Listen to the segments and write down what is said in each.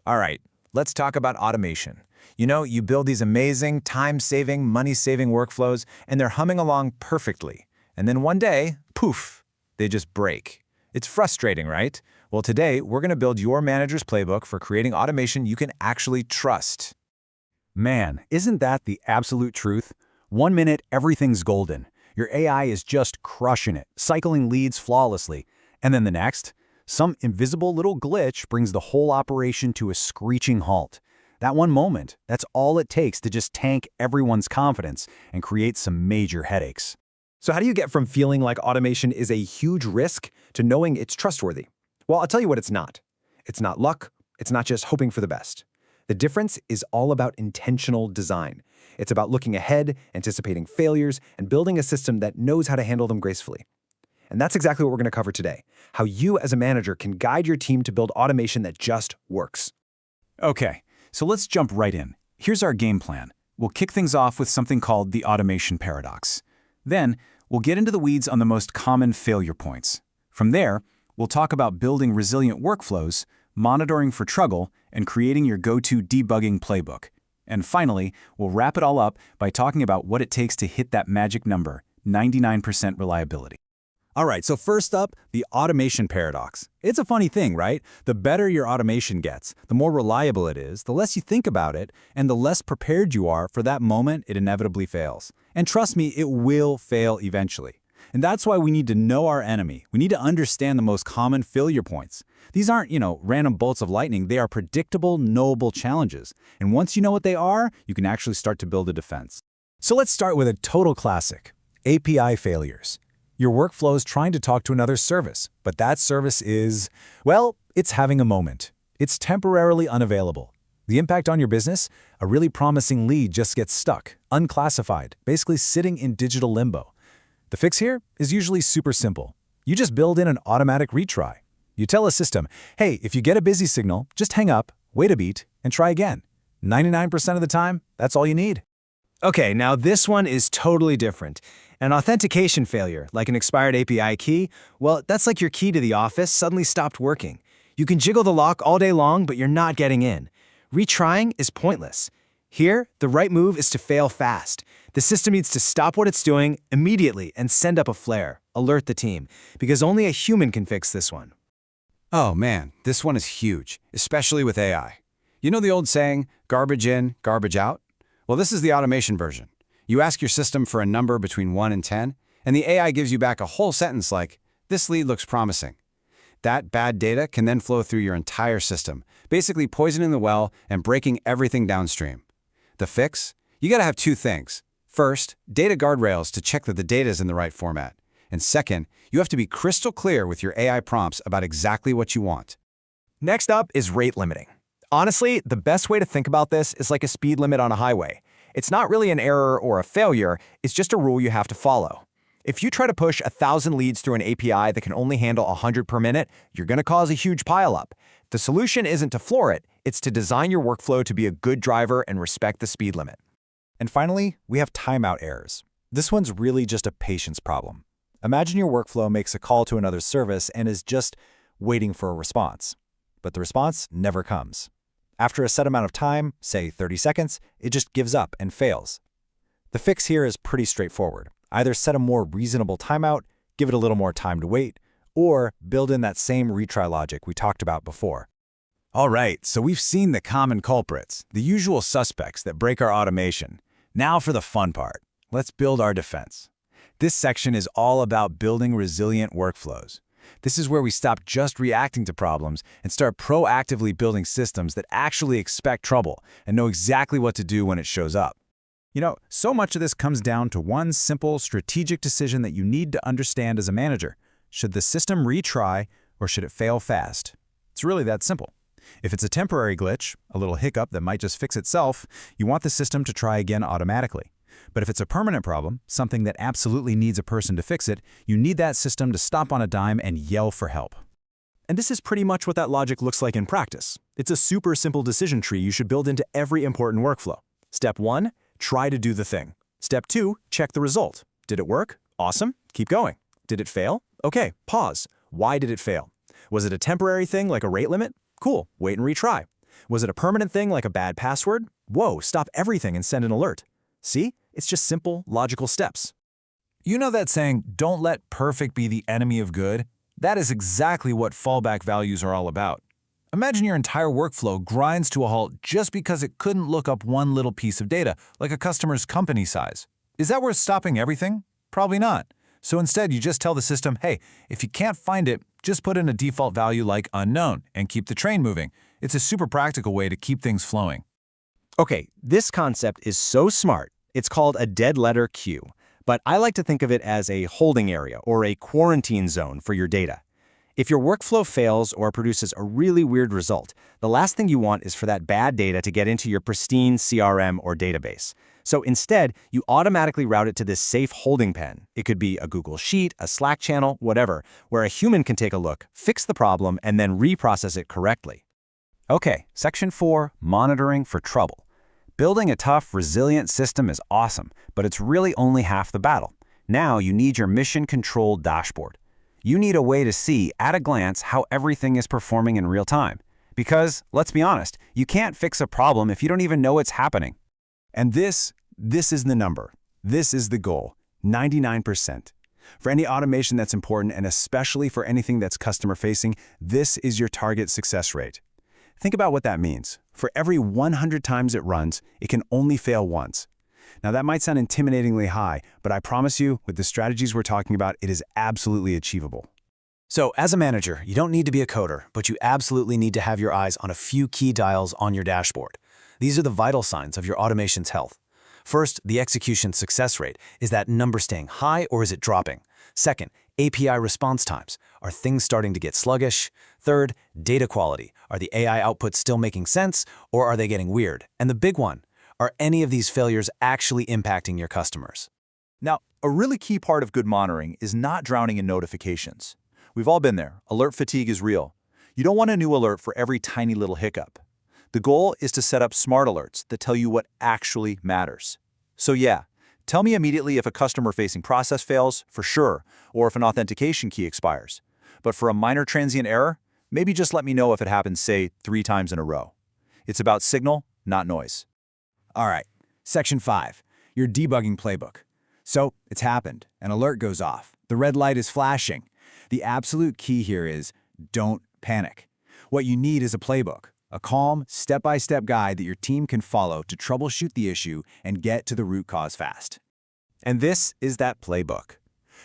All right, let's talk about automation. You build these amazing, time-saving, money-saving workflows, and they're humming along perfectly. And then one day, poof, they just break. It's frustrating, right? Well, today, we're going to build your manager's playbook for creating automation you can actually trust. Man, isn't that the absolute truth? 1 minute, everything's golden. Your AI is just crushing it, cycling leads flawlessly. And then the next, some invisible little glitch brings the whole operation to a screeching halt. That one moment, that's all it takes to just tank everyone's confidence and create some major headaches. So how do you get from feeling like automation is a huge risk to knowing it's trustworthy? Well, I'll tell you what it's not. It's not luck. It's not just hoping for the best. The difference is all about intentional design. It's about looking ahead, anticipating failures, and building a system that knows how to handle them gracefully. And that's exactly what we're going to cover today, how you as a manager can guide your team to build automation that just works. Okay, so let's jump right in. Here's our game plan. We'll kick things off with something called the automation paradox. Then, we'll get into the weeds on the most common failure points. From there, we'll talk about building resilient workflows, monitoring for trouble, and creating your go-to debugging playbook. And finally, we'll wrap it all up by talking about what it takes to hit that magic number, 99% reliability. All right, so first up, the automation paradox. It's a funny thing, right? The better your automation gets, the more reliable it is, the less you think about it, and the less prepared you are for that moment it inevitably fails. And trust me, it will fail eventually. And that's why we need to know our enemy. We need to understand the most common failure points. These aren't, random bolts of lightning. They are predictable, knowable challenges. And once you know what they are, you can actually start to build a defense. So let's start with a total classic, API failures. Your workflow is trying to talk to another service, but that service is, well, it's having a moment. It's temporarily unavailable. The impact on your business? A really promising lead just gets stuck, unclassified, basically sitting in digital limbo. The fix here is usually super simple. You just build in an automatic retry. You tell a system, hey, if you get a busy signal, just hang up, wait a beat, and try again. 99% of the time, that's all you need. Okay, now this one is totally different. An authentication failure, like an expired API key, well, that's like your key to the office suddenly stopped working. You can jiggle the lock all day long, but you're not getting in. Retrying is pointless. Here, the right move is to fail fast. The system needs to stop what it's doing immediately and send up a flare, alert the team, because only a human can fix this one. Oh man, this one is huge, especially with AI. You know the old saying, garbage in, garbage out? Well, this is the automation version. You ask your system for a number between 1 and 10, and the AI gives you back a whole sentence like, this lead looks promising. That bad data can then flow through your entire system, basically poisoning the well and breaking everything downstream. The fix? You gotta have two things. First, data guardrails to check that the data is in the right format. And second, you have to be crystal clear with your AI prompts about exactly what you want. Next up is rate limiting. Honestly, the best way to think about this is like a speed limit on a highway. It's not really an error or a failure, it's just a rule you have to follow. If you try to push 1,000 leads through an API that can only handle 100 per minute, you're going to cause a huge pileup. The solution isn't to floor it, it's to design your workflow to be a good driver and respect the speed limit. And finally, we have timeout errors. This one's really just a patience problem. Imagine your workflow makes a call to another service and is just waiting for a response. But the response never comes. After a set amount of time, say 30 seconds, it just gives up and fails. The fix here is pretty straightforward. Either set a more reasonable timeout, give it a little more time to wait, or build in that same retry logic we talked about before. All right, so we've seen the common culprits, the usual suspects that break our automation. Now for the fun part. Let's build our defense. This section is all about building resilient workflows. This is where we stop just reacting to problems and start proactively building systems that actually expect trouble and know exactly what to do when it shows up. So much of this comes down to one simple strategic decision that you need to understand as a manager. Should the system retry or should it fail fast? It's really that simple. If it's a temporary glitch, a little hiccup that might just fix itself, you want the system to try again automatically. But if it's a permanent problem, something that absolutely needs a person to fix it, you need that system to stop on a dime and yell for help. And this is pretty much what that logic looks like in practice. It's a super simple decision tree you should build into every important workflow. Step 1, try to do the thing. Step 2, check the result. Did it work? Awesome. Keep going. Did it fail? Okay, pause. Why did it fail? Was it a temporary thing like a rate limit? Cool, wait and retry. Was it a permanent thing like a bad password? Whoa, stop everything and send an alert. See? It's just simple, logical steps. You know that saying, don't let perfect be the enemy of good? That is exactly what fallback values are all about. Imagine your entire workflow grinds to a halt just because it couldn't look up one little piece of data, like a customer's company size. Is that worth stopping everything? Probably not. So instead, you just tell the system, hey, if you can't find it, just put in a default value like unknown and keep the train moving. It's a super practical way to keep things flowing. Okay, this concept is so smart. It's called a dead letter queue, but I like to think of it as a holding area or a quarantine zone for your data. If your workflow fails or produces a really weird result, the last thing you want is for that bad data to get into your pristine CRM or database. So instead, you automatically route it to this safe holding pen. It could be a Google Sheet, a Slack channel, whatever, where a human can take a look, fix the problem, and then reprocess it correctly. Okay, Section 4, monitoring for trouble. Building a tough, resilient system is awesome, but it's really only half the battle. Now you need your mission control dashboard. You need a way to see, at a glance, how everything is performing in real time. Because, let's be honest, you can't fix a problem if you don't even know it's happening. And this is the number. This is the goal, 99%. For any automation that's important, and especially for anything that's customer-facing, this is your target success rate. Think about what that means. For every 100 times it runs, it can only fail once. Now that might sound intimidatingly high, but I promise you, with the strategies we're talking about, it is absolutely achievable. So as a manager, you don't need to be a coder, but you absolutely need to have your eyes on a few key dials on your dashboard. These are the vital signs of your automation's health. First, the execution success rate. Is that number staying high or is it dropping? Second, API response times. Are things starting to get sluggish? Third, data quality. Are the AI outputs still making sense or are they getting weird? And the big one, are any of these failures actually impacting your customers? Now, a really key part of good monitoring is not drowning in notifications. We've all been there. Alert fatigue is real. You don't want a new alert for every tiny little hiccup. The goal is to set up smart alerts that tell you what actually matters. So yeah, tell me immediately if a customer-facing process fails, for sure, or if an authentication key expires. But for a minor transient error, maybe just let me know if it happens, say, 3 times in a row. It's about signal, not noise. All right, Section 5, your debugging playbook. So it's happened. An alert goes off. The red light is flashing. The absolute key here is don't panic. What you need is a playbook, a calm, step-by-step guide that your team can follow to troubleshoot the issue and get to the root cause fast. And this is that playbook.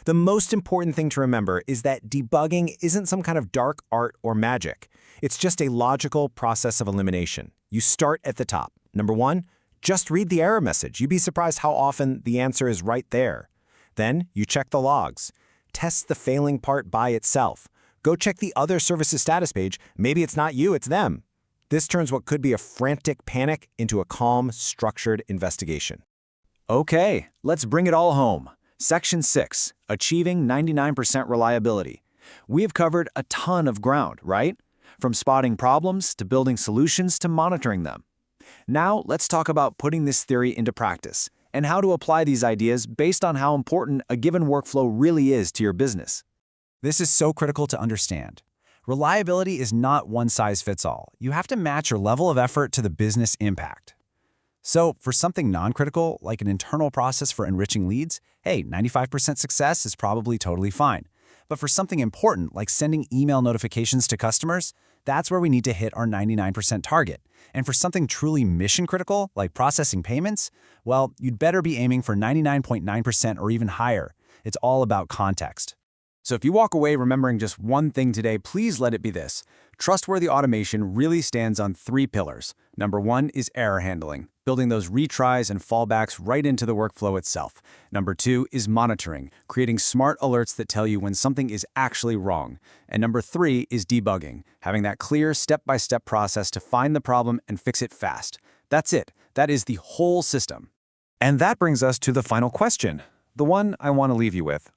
The most important thing to remember is that debugging isn't some kind of dark art or magic. It's just a logical process of elimination. You start at the top. Number 1, just read the error message. You'd be surprised how often the answer is right there. Then you check the logs. Test the failing part by itself. Go check the other services status page. Maybe it's not you, it's them. This turns what could be a frantic panic into a calm, structured investigation. Okay, let's bring it all home. Section 6, achieving 99% reliability. We've covered a ton of ground, right? From spotting problems to building solutions to monitoring them. Now, let's talk about putting this theory into practice and how to apply these ideas based on how important a given workflow really is to your business. This is so critical to understand. Reliability is not one size fits all. You have to match your level of effort to the business impact. So for something non-critical, like an internal process for enriching leads, hey, 95% success is probably totally fine. But for something important, like sending email notifications to customers, that's where we need to hit our 99% target. And for something truly mission-critical, like processing payments, well, you'd better be aiming for 99.9% or even higher. It's all about context. So if you walk away remembering just one thing today, please let it be this. Trustworthy automation really stands on 3 pillars. Number 1 is error handling, building those retries and fallbacks right into the workflow itself. Number 2 is monitoring, creating smart alerts that tell you when something is actually wrong. And number 3 is debugging, having that clear step-by-step process to find the problem and fix it fast. That's it. That is the whole system. And that brings us to the final question, the one I want to leave you with.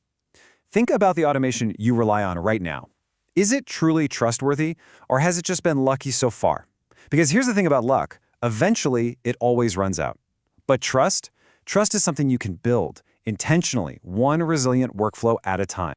Think about the automation you rely on right now. Is it truly trustworthy, or has it just been lucky so far? Because here's the thing about luck. Eventually, it always runs out. But trust is something you can build intentionally, one resilient workflow at a time.